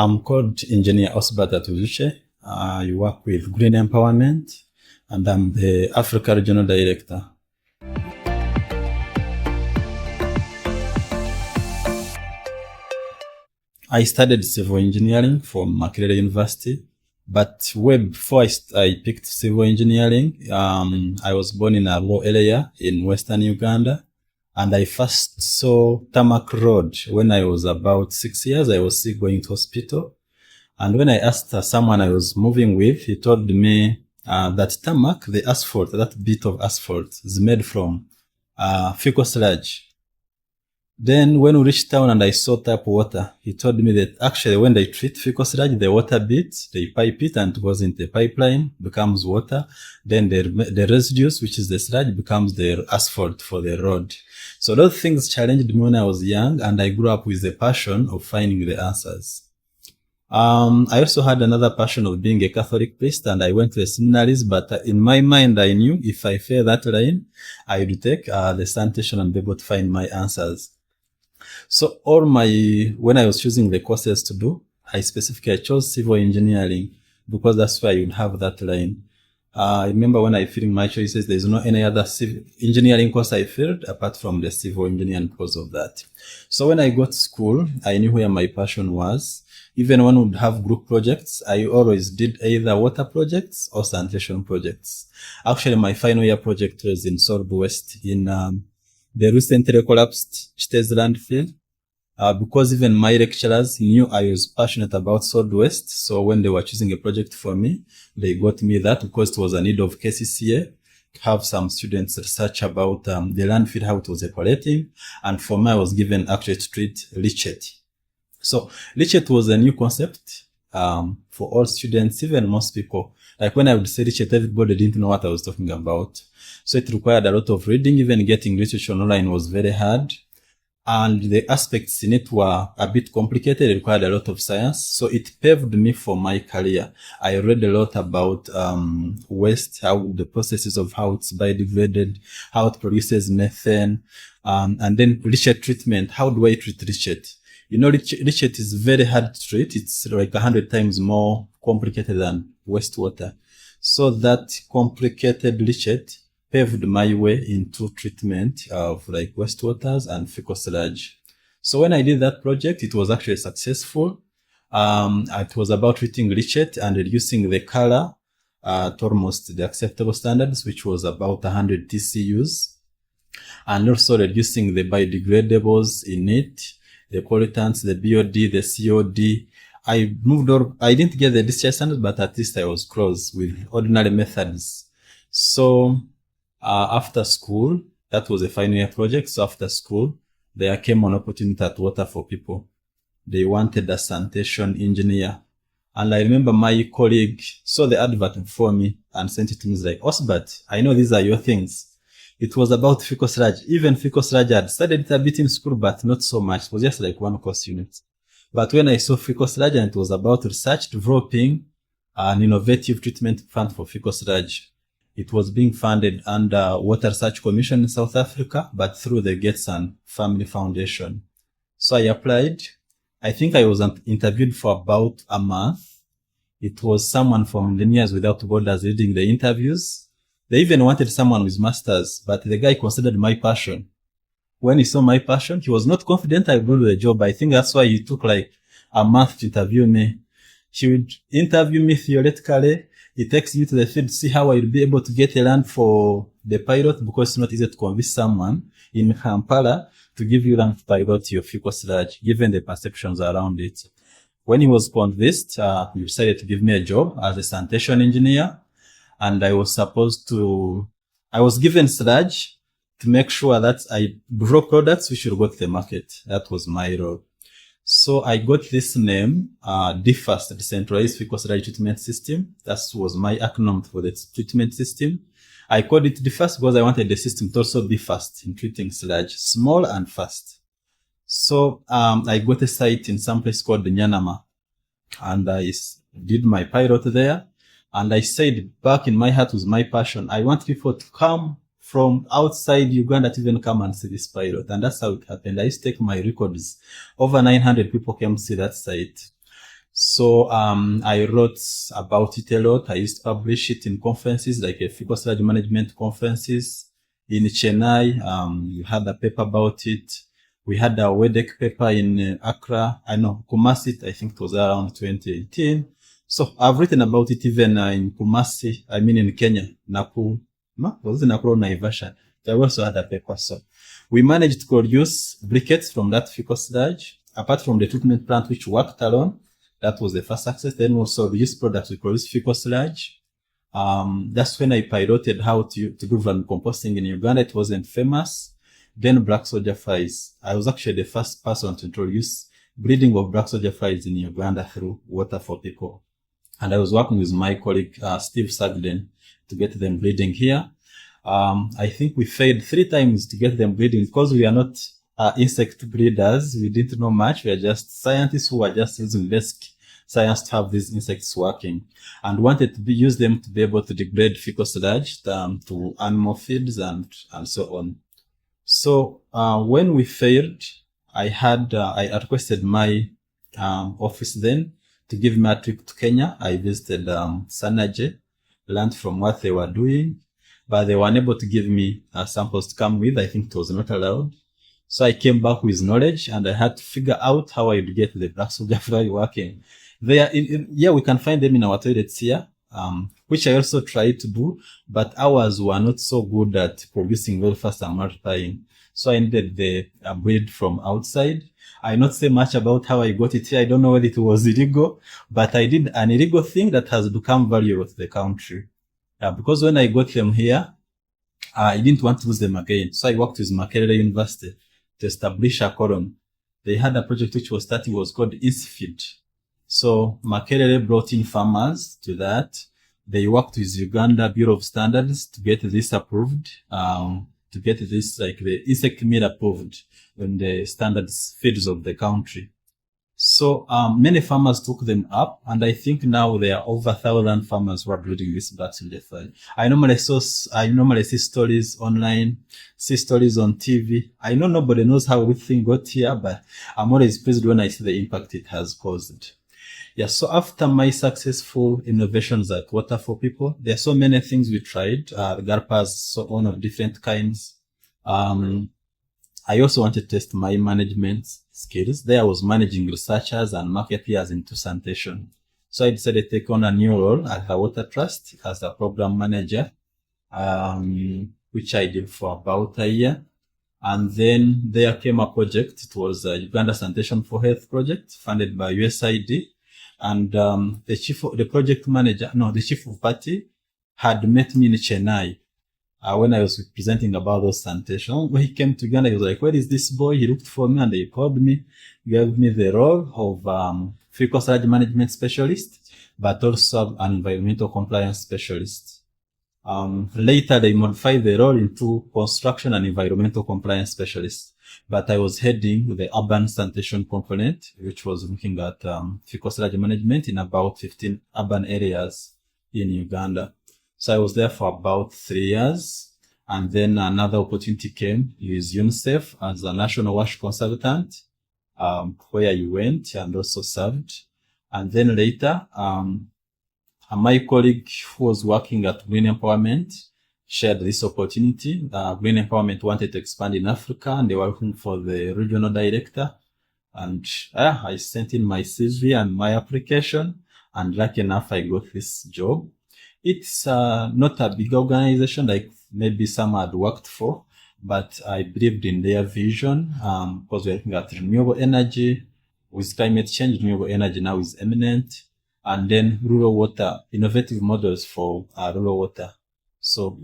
I'm called Engineer Osbert at Atwijukye. I work with Green Empowerment, and I'm the Africa Regional Director. I studied civil engineering from Makerere University, but way before I picked civil engineering, I was born in a rural area in Western Uganda, and I first saw tarmac road when I was about 6 years. I was sick, going to hospital, and when I asked someone I was moving with, he told me that tarmac, the asphalt, that bit of asphalt, is made from fecal sludge. Then when we reached town and I saw tap water, he told me that actually when they treat fecal sludge, the water bit, they pipe it and it goes into the pipeline, becomes water. Then the residues, which is the sludge, becomes the asphalt for the road. So those things challenged me when I was young, and I grew up with the passion of finding the answers. I also had another passion of being a Catholic priest, and I went to the seminaries, but in my mind, I knew if I failed that line, I would take the sanitation and be able to find my answers. So when I was choosing the courses to do, I specifically chose civil engineering because that's where I would have that line. I remember when I filled my choices, there's no any other civil engineering course I filled apart from the civil engineering because of that. So when I got to school, I knew where my passion was. Even when we would have group projects, I always did either water projects or sanitation projects. Actually, my final year project was in solid waste in the recently collapsed Chitezi landfill. Because even my lecturers knew I was passionate about solid waste. So when they were choosing a project for me, they got me that because it was a need of KCCA to have some students research about the landfill, how it was operating. And for me, I was given actually to treat leachate. So leachate was a new concept for all students, even most people. Like when I would say leachate, everybody didn't know what I was talking about. So it required a lot of reading. Even getting literature online was very hard. And the aspects in it were a bit complicated. It required a lot of science. So it paved me for my career. I read a lot about waste, how the processes of how it's biodegraded, how it produces methane, and then leachate treatment. How do I treat leachate? You know, leachate is very hard to treat. It's like 100 times more complicated than wastewater. So that complicated leachate paved my way into treatment of like wastewaters and fecal sludge. So when I did that project, it was actually successful. It was about treating leachate and reducing the color to almost the acceptable standards, which was about 100 TCUs, and also reducing the biodegradables in it, the pollutants, the BOD, the COD. I didn't get the discharge standards, but at least I was close with ordinary methods. So after school, that was a final year project. So after school, there came an opportunity at Water for People. They wanted a sanitation engineer. And I remember my colleague saw the advert for me and sent it to me. He's like, Osbert, I know these are your things. It was about fecal sludge. Even fecal sludge, I had studied it a bit in school, but not so much. It was just like one course unit. But when I saw fecal sludge, and it was about research developing an innovative treatment plant for fecal sludge. It was being funded under Water Research Commission in South Africa, but through the Gates and Family Foundation. So I applied. I think I was interviewed for about a month. It was someone from Engineers Without Borders leading the interviews. They even wanted someone with masters, but the guy considered my passion. When he saw my passion, he was not confident I would do the job. I think that's why he took like a month to interview me. He would interview me theoretically. He takes you to the field to see how I will be able to get a land for the pilot, because it's not easy to convince someone in Kampala to give you land to pilot your fecal sludge, given the perceptions around it. When he was convinced, he decided to give me a job as a sanitation engineer. And I was given sludge to make sure that I grow products which will go to the market. That was my role. So I got this name, DFAST, Decentralized Fecal Sludge Treatment System. That was my acronym for the treatment system. I called it DFAST because I wanted the system to also be fast in treating sludge, small and fast. So I got a site in some place called Nyanama, and I did my pilot there. And I said, back in my heart was my passion. I want people to come from outside Uganda to even come and see this pilot. And that's how it happened. I used to take my records. Over 900 people came to see that site. So I wrote about it a lot. I used to publish it in conferences like FICO Strategy Management conferences in Chennai. We had a paper about it. We had a WEDEC paper in Accra. I know Kumasi. I think it was around 2018. So I've written about it even in Kumasi. I mean in Kenya. Nakuru. Was it Nakuru or Naivasha? I also had a paper. So we managed to produce briquettes from that FICO sludge. Apart from the treatment plant which worked alone, that was the first success. Then also the used products we produced FICO sludge. That's when I piloted how to do vermicomposting in Uganda. It wasn't famous. Then black soldier flies. I was actually the first person to introduce breeding of black soldier flies in Uganda through Water for People. And I was working with my colleague, Steve Sagden, to get them breeding here. I think we failed 3 times to get them breeding because we are not insect breeders. We didn't know much. We are just scientists who are just using basic science to have these insects working and wanted to use them to be able to degrade fecal sludge to animal feeds and so on. So when we failed, I requested my office then to give me a trip to Kenya. I visited Sanaje, learned from what they were doing, but they were unable to give me samples to come with. I think it was not allowed. So I came back with knowledge and I had to figure out how I would get the black soldier fly working. Yeah, we can find them in our toilets here, which I also tried to do, but ours were not so good at producing very fast and multiplying. So I needed the breed from outside. I not say much about how I got it here. I don't know whether it was illegal, but I did an illegal thing that has become valuable to the country. Because when I got them here, I didn't want to lose them again. So I worked with Makerere University to establish a column. They had a project which was starting, was called InSeed. So Makerere brought in farmers to that. They worked with Uganda Bureau of Standards to get this approved, to get this, like the insect meal approved in the standards fields of the country. So many farmers took them up, and I think now there are over 1,000 farmers who are breeding this black soldier fly. I normally see stories online, see stories on TV. I know nobody knows how everything got here, but I'm always pleased when I see the impact it has caused. Yeah, so after my successful innovations at Water for People, there are so many things we tried, GARPAs, so on of different kinds. I also wanted to test my management skills. There I was managing researchers and marketeers into sanitation. So I decided to take on a new role at the Water Trust as a program manager, which I did for about a year. And then there came a project. It was a Uganda Sanitation for Health project funded by USAID. And the chief of party had met me in Chennai when I was presenting about those sanitation. When he came to Uganda, he was like, "Where is this boy?" He looked for me and he called me, gave me the role of fecal sludge management specialist, but also an environmental compliance specialist. Later, they modified the role into construction and environmental compliance specialist. But I was heading the urban sanitation component, which was looking at fecal sludge management in about 15 urban areas in Uganda. So I was there for about 3 years. And then another opportunity came with UNICEF as a national WASH consultant, where you went and also served. And then later, my colleague who was working at Green Empowerment shared this opportunity. Green Empowerment wanted to expand in Africa and they were looking for the regional director. And I sent in my CV and my application, and lucky enough, I got this job. It's not a big organization like maybe some had worked for, but I believed in their vision because we're looking at renewable energy. With climate change, renewable energy now is eminent. And then rural water, innovative models for rural water. So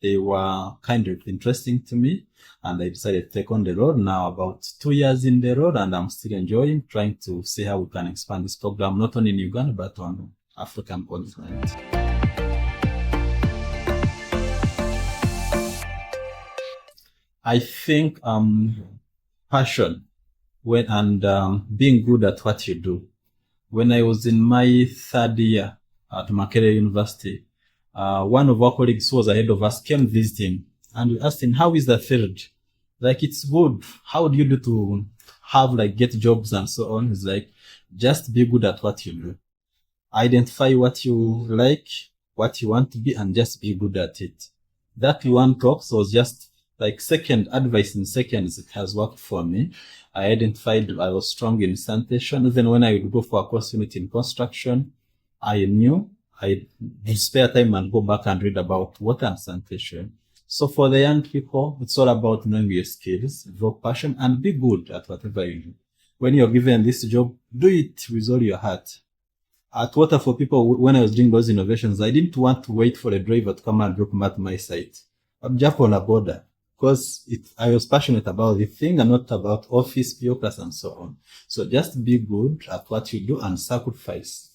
they were kind of interesting to me, and I decided to take on the role. Now about 2 years in the role, and I'm still enjoying trying to see how we can expand this program, not only in Uganda, but on African continent. I think passion and being good at what you do. When I was in my 3rd year at Makerere University, one of our colleagues who was ahead of us came visiting, and we asked him, "How is the field?" Like, "It's good. How do you do to have get jobs and so on?" He's like, Just be good at what you do. Identify what you like, what you want to be, and just be good at it. That one talks was just like second advice in seconds. It has worked for me. I identified I was strong in sanitation. Even when I would go for a course unit in construction, I knew I'd spare time and go back and read about water and sanitation. So for the young people, it's all about knowing your skills, develop passion, and be good at whatever you do. When you're given this job, do it with all your heart. At Water for People, when I was doing those innovations, I didn't want to wait for a driver to come and drop me at my site. I'm just on a border because I was passionate about the thing and not about office, bureaucracy, and so on. So just be good at what you do and sacrifice